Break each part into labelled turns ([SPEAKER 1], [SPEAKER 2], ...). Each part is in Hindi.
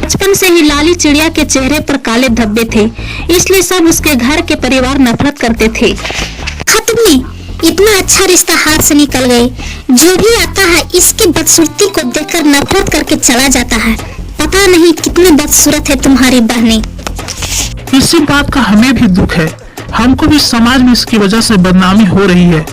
[SPEAKER 1] बचपन से ही लाली चिड़िया के चेहरे पर काले धब्बे थे, इसलिए सब उसके घर के परिवार नफरत करते थे।
[SPEAKER 2] खत्मी, इतना अच्छा रिश्ता हाथ से निकल गए। जो भी आता है इसकी बदसूरती को देखकर नफरत करके चला जाता है। पता नहीं कितनी बदसूरत है तुम्हारी बहनें।
[SPEAKER 3] इसी बात का हमें भी दुख है। हमको भी समाज में इसकी वजह से बदनामी हो रही है।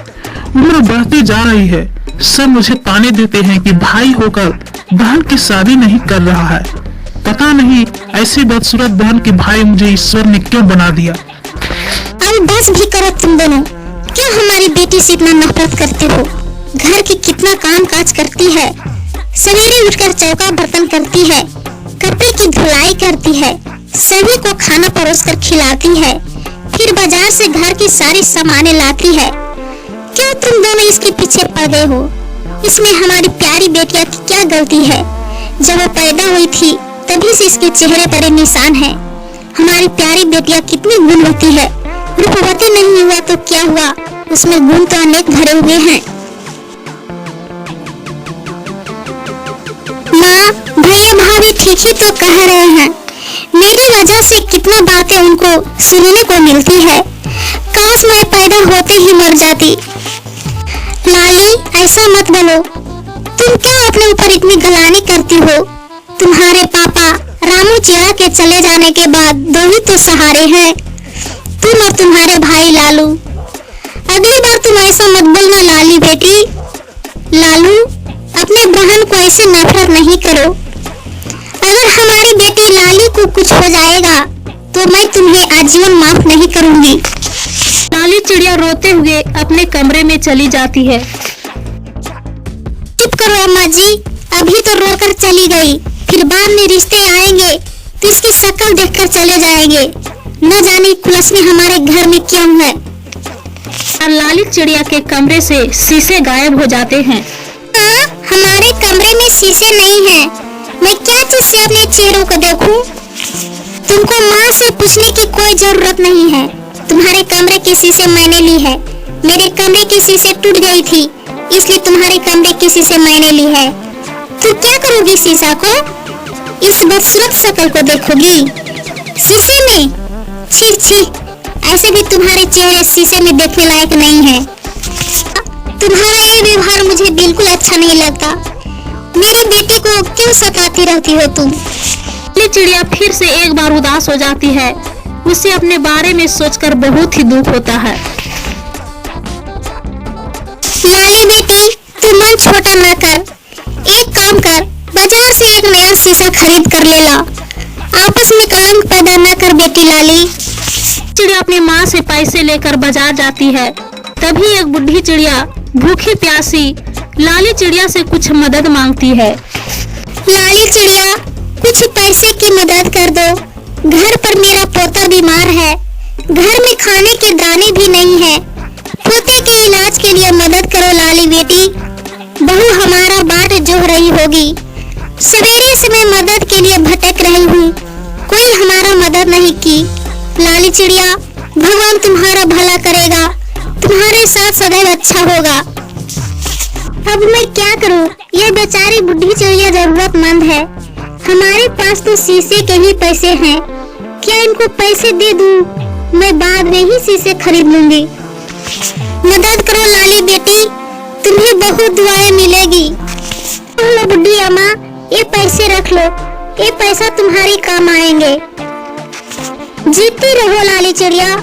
[SPEAKER 3] उम्र बढ़ती जा रही है। सब मुझे ताने देते हैं कि भाई होकर बहन की शादी नहीं कर रहा है। पता नहीं ऐसी बदसूरत बहन के भाई मुझे ईश्वर ने क्यों बना दिया।
[SPEAKER 2] अब बस भी करो तुम दोनों। क्या हमारी बेटी से इतना नफरत करते हो? घर की कितना काम काज करती है, सवेरे उठकर चौका बर्तन करती है, कपड़े की धुलाई करती है, सभी को खाना परोस कर खिलाती है, फिर बाजार से घर की सारी सामानें लाती है। क्यों तुम दोनों इसके पीछे पड़ गए हो? इसमें हमारी प्यारी बेटिया की क्या गलती है? जब वो पैदा हुई थी तभी से इसके चेहरे पर निशान है। हमारी प्यारी बेटिया कितनी गुणवती है। रूपवती नहीं हुआ तो क्या हुआ, उसमें गुण तो अनेक भरे हुए हैं। माँ, भैया भाभी ठीक ही तो कह रहे हैं। मेरी वजह से कितना बातें उनको सुनने को मिलती है। काश मैं पैदा होते ही मर जाती। लाली, ऐसा मत बोलो। तुम क्या अपने ऊपर इतनी गलानी करती हो? तुम्हारे पापा रामू चिड़ा के चले जाने के बाद दो ही तो सहारे हैं, तुम और तुम्हारे भाई लालू। अगली बार तुम ऐसा मत बोलना लाली बेटी। लालू, अपने बहन को ऐसे नफरत नहीं करो। अगर हमारी बेटी लाली को कुछ हो जाएगा तो मैं तुम्हें आजीवन माफ नहीं करूंगी।
[SPEAKER 1] लाली चिड़िया रोते हुए अपने कमरे में चली जाती है।
[SPEAKER 2] चुप करो अम्मा जी, अभी तो रोकर चली गई, फिर बाद में रिश्ते आएंगे तो इसकी शक्ल देखकर चले जाएंगे। न जाने कुलस्मी हमारे घर में क्यों है।
[SPEAKER 1] और लाली चिड़िया के कमरे से शीशे गायब हो जाते हैं।
[SPEAKER 2] हाँ, हमारे कमरे में शीशे नहीं है। मैं क्या चीज से अपने चेहरों को देखूं? तुमको माँ से पूछने की कोई जरूरत नहीं है। तुम्हारे कमरे की शीशे मैंने ली है। मेरे कमरे की शीशे टूट गई थी, इसलिए तुम्हारे कमरे की शीशे मैंने ली है। तो क्या करोगी शीशा को? इस बदसूरत शक्ल को देखोगी शीशे में? छी छी, ऐसे भी तुम्हारे चेहरे शीशे में देखने लायक नहीं है। तुम्हारा ये व्यवहार मुझे बिल्कुल अच्छा नहीं लगता। मेरी बेटी को क्यों सताती रहती हो तुम?
[SPEAKER 1] लाली चिड़िया फिर से एक बार उदास हो जाती है। उसे अपने बारे में सोचकर बहुत ही दुख होता है।
[SPEAKER 2] लाली बेटी, तू मन छोटा ना कर। एक काम कर, बाजार से एक नया शीशा खरीद कर ले ला। आपस में कलंक पैदा न कर बेटी लाली।
[SPEAKER 1] चिड़िया अपनी माँ से पैसे लेकर बाजार जाती है। तभी एक बुढ़ी चिड़िया भूखी प्यासी लाली चिड़िया से कुछ मदद मांगती है।
[SPEAKER 2] लाली चिड़िया, कुछ पैसे की मदद कर दो। घर पर मेरा पोता बीमार है, घर में खाने के दाने भी नहीं है। पोते के इलाज के लिए मदद करो लाली बेटी। बहू हमारा बाट जोह रही होगी। सवेरे से मैं मदद के लिए भटक रही हूँ, कोई हमारा मदद नहीं की। लाली चिड़िया, भगवान तुम्हारा भला करेगा, तुम्हारे साथ सदैव अच्छा होगा। अब मैं क्या करूँ? ये बेचारी बुढ़ी चिड़िया जरूरतमंद है। हमारे पास तो शीशे के ही पैसे हैं। क्या इनको पैसे दे दूं? मैं बाद में ही शीशे खरीद लूंगी। मदद करो लाली बेटी, तुम्हें बहुत दुआएं मिलेगी। लो बुढ़ी अम्मा, ये पैसे रख लो, ये पैसा तुम्हारे काम आएंगे। जीती रहो लाली चिड़िया,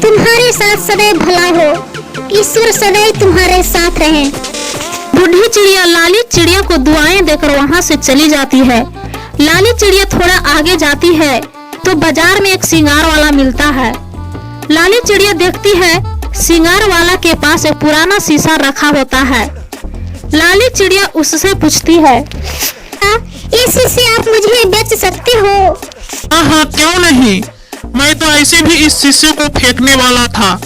[SPEAKER 2] तुम्हारे साथ सदैव भला हो। ईश्वर सदैव तुम्हारे साथ रहे।
[SPEAKER 1] बुढ़ी चिड़िया लाली चिड़िया को दुआएं देकर वहाँ से चली जाती है। लाली चिड़िया थोड़ा आगे जाती है तो बाजार में एक सिंगार वाला मिलता है। लाली चिड़िया देखती है सिंगार वाला के पास एक पुराना शीशा रखा होता है। लाली चिड़िया उससे पूछती है,
[SPEAKER 2] ये शीशे आप मुझे बेच सकते हो?
[SPEAKER 3] हाँ, क्यों नहीं। मैं तो ऐसे भी इस शीशे को फेंकने वाला था।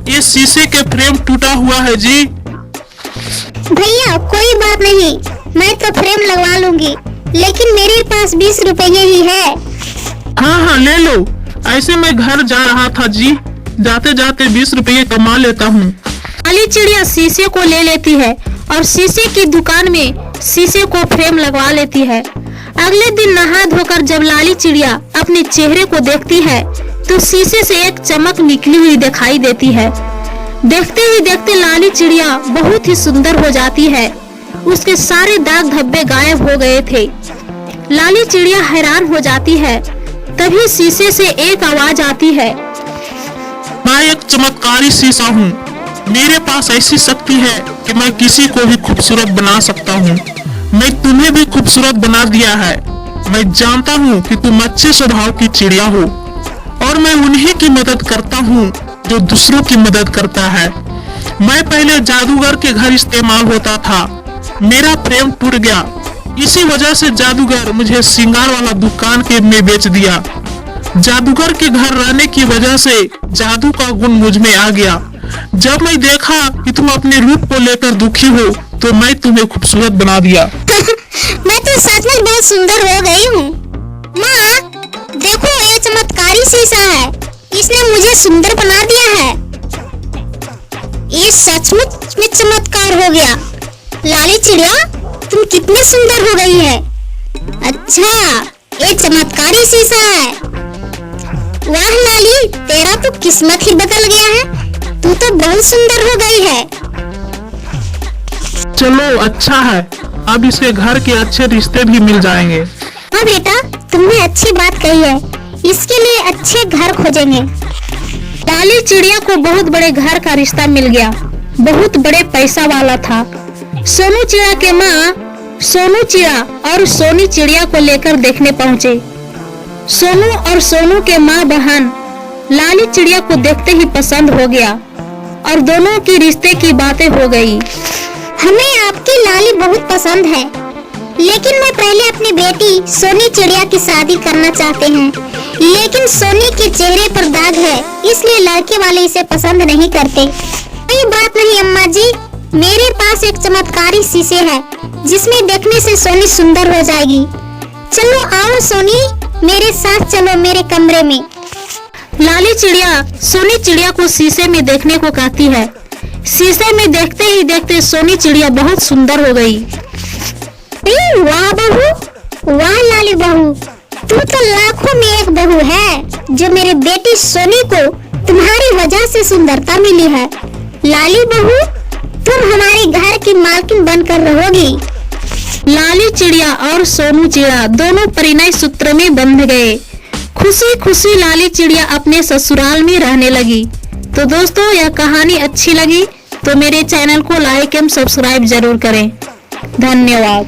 [SPEAKER 3] ये शीशे के फ्रेम टूटा हुआ है जी।
[SPEAKER 2] भैया कोई बात नहीं, मैं तो फ्रेम लगवा लूंगी, लेकिन मेरे पास 20 रुपये ही है।
[SPEAKER 3] हाँ, ले लो। ऐसे मैं घर जा रहा था जी, जाते जाते 20 रुपये कमा लेता हूँ।
[SPEAKER 1] लाली चिड़िया शीशे को ले लेती है और शीशे की दुकान में शीशे को फ्रेम लगवा लेती है। अगले दिन नहा धोकर जब लाली चिड़िया अपने चेहरे को देखती है तो शीशे से एक चमक निकली हुई दिखाई देती है। देखते ही देखते लाली चिड़िया बहुत ही सुंदर हो जाती है। उसके सारे दाग धब्बे गायब हो गए थे। लाली चिड़िया हैरान हो जाती है। तभी शीशे से एक आवाज आती है,
[SPEAKER 3] मैं एक चमत्कारी शीशा हूँ। मेरे पास ऐसी शक्ति है कि मैं किसी को भी खूबसूरत बना सकता हूँ। मैं तुम्हें भी खूबसूरत बना दिया है। मैं जानता हूँ कि तुम अच्छे स्वभाव की चिड़िया हो और मैं उन्हीं की मदद करता हूँ जो दूसरों की मदद करता है। मैं पहले जादूगर के घर इस्तेमाल होता था। मेरा प्रेम टूट गया। इसी वजह से जादूगर मुझे श्रृंगार वाला दुकान के में बेच दिया। जादूगर के घर रहने की वजह से जादू का गुण मुझ में आ गया। जब मैं देखा कि तुम अपने रूप को लेकर दुखी हो तो मैं तुम्हें खूबसूरत बना दिया।
[SPEAKER 2] मैं तो सच में बहुत सुंदर हो गई हूँ। माँ, देखो ये चमत्कारी शीशा है। इसने मुझे सुंदर बना दिया है। ये सचमुच में चमत्कार हो गया। लाली चिड़िया, तुम कितनी सुंदर हो गई है। अच्छा, ये चमत्कारी शीशा है। वाह लाली, तेरा तो किस्मत ही बदल गया है। तू तो बहुत सुंदर हो गई है।
[SPEAKER 3] चलो अच्छा है, अब इसके घर के अच्छे रिश्ते भी मिल जाएंगे।
[SPEAKER 2] हाँ बेटा, तुमने अच्छी बात कही है। इसके लिए अच्छे घर खोजेंगे।
[SPEAKER 1] लाली चिड़िया को बहुत बड़े घर का रिश्ता मिल गया। बहुत बड़े पैसा वाला था। सोनू चिड़िया के माँ सोनू चिड़िया और सोनी चिड़िया को लेकर देखने पहुँचे। सोनू और सोनू के माँ बहन लाली चिड़िया को देखते ही पसंद हो गया और दोनों की रिश्ते की बातें हो गई।
[SPEAKER 2] हमें आपकी लाली बहुत पसंद है, लेकिन मैं पहले अपनी बेटी सोनी चिड़िया की शादी करना चाहते हैं। लेकिन सोनी के चेहरे पर दाग है, इसलिए लड़के वाले इसे पसंद नहीं करते। कोई बात नहीं अम्मा जी, मेरे पास एक चमत्कारी शीशे है जिसमें देखने से सोनी सुंदर हो जाएगी। चलो आओ सोनी, मेरे साथ चलो मेरे कमरे में।
[SPEAKER 1] लाली चिड़िया सोनी चिड़िया को शीशे में देखने को कहती है। शीशे में देखते ही देखते सोनी चिड़िया बहुत सुंदर हो गई।
[SPEAKER 2] वाह बहू, वाह लाली बहू, तू तो लाखों में एक बहू है जो मेरे बेटी सोनी को तुम्हारी वजह से सुंदरता मिली है। लाली बहू, तुम हमारे घर की मालकिन बनकर रहोगी।
[SPEAKER 1] लाली चिड़िया और सोनू चिड़िया दोनों परिणय सूत्र में बंध गए। खुशी खुशी लाली चिड़िया अपने ससुराल में रहने लगी। तो दोस्तों, यह कहानी अच्छी लगी तो मेरे चैनल को लाइक एवं सब्सक्राइब जरूर करें। धन्यवाद।